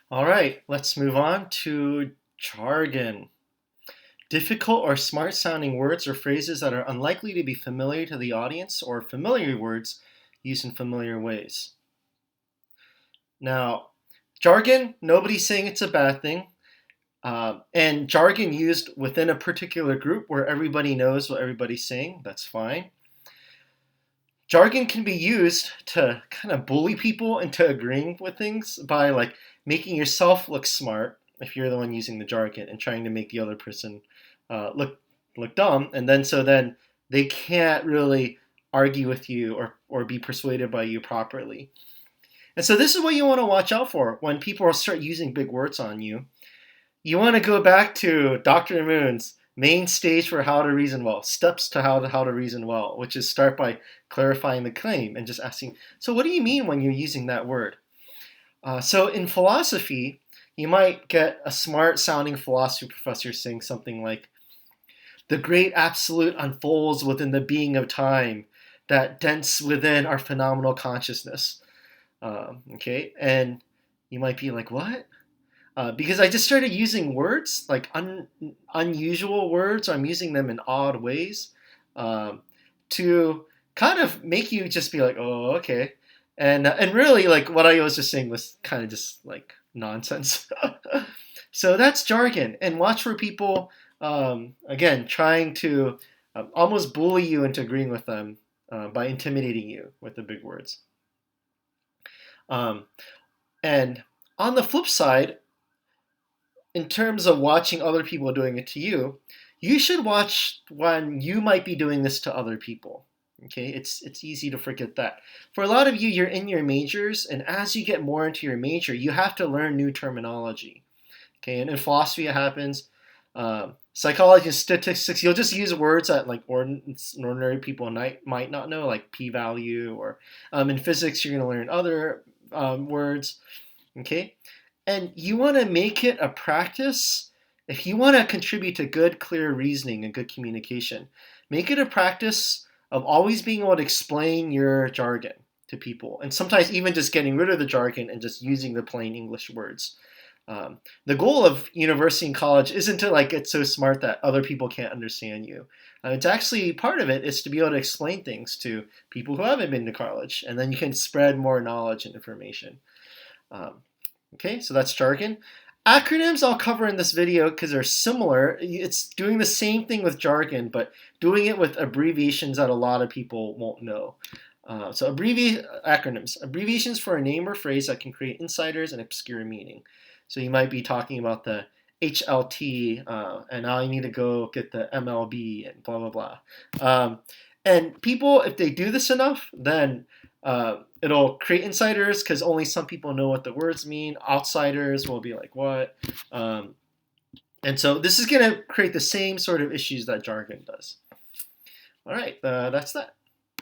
All right, let's move on to jargon. Difficult or smart sounding words or phrases that are unlikely to be familiar to the audience or familiar words used in familiar ways. Now, jargon, nobody's saying it's a bad thing. And jargon used within a particular group where everybody knows what everybody's saying, that's fine. Jargon can be used to kind of bully people into agreeing with things by like making yourself look smart if you're the one using the jargon and trying to make the other person look dumb, and then they can't really argue with you or be persuaded by you properly. And so this is what you want to watch out for when people start using big words on you. You want to go back to Dr. Moon's main stage for how to reason well, steps to how to reason well, which is start by clarifying the claim and just asking, so what do you mean when you're using that word? So in philosophy, you might get a smart sounding philosophy professor saying something like, the great absolute unfolds within the being of time that dents within our phenomenal consciousness. Okay, and you might be like, what? Because I just started using words like unusual words. I'm using them in odd ways to kind of make you just be like, oh, okay, and really like what I was just saying was kind of just like nonsense. So that's jargon, and watch for people again trying to almost bully you into agreeing with them by intimidating you with the big words. Um, and on the flip side, in terms of watching other people doing it to you, you should watch when you might be doing this to other people. Okay, it's easy to forget that. For a lot of you, you're in your majors, and as you get more into your major, you have to learn new terminology. Okay, and in philosophy, it happens. Psychology and statistics, you'll just use words that like ordinary people might not know, like p-value, or in physics, you're going to learn other words. Okay, and you want to make it a practice. If you want to contribute to good, clear reasoning and good communication, make it a practice of always being able to explain your jargon to people, and sometimes even just getting rid of the jargon and just using the plain English words. The goal of university and college isn't to like get so smart that other people can't understand you. It's actually part of it is to be able to explain things to people who haven't been to college, and then you can spread more knowledge and information. Um, Okay, so that's jargon. Acronyms I'll cover in this video because they're similar. It's doing the same thing with jargon, but doing it with abbreviations that a lot of people won't know. So acronyms, abbreviations for a name or phrase that can create insiders and obscure meaning. So you might be talking about the HLT, and now you need to go get the MLB and blah blah blah. And people, if they do this enough, then it'll create insiders because only some people know what the words mean. Outsiders will be like, what? And so this is going to create the same sort of issues that jargon does. All right, that's that.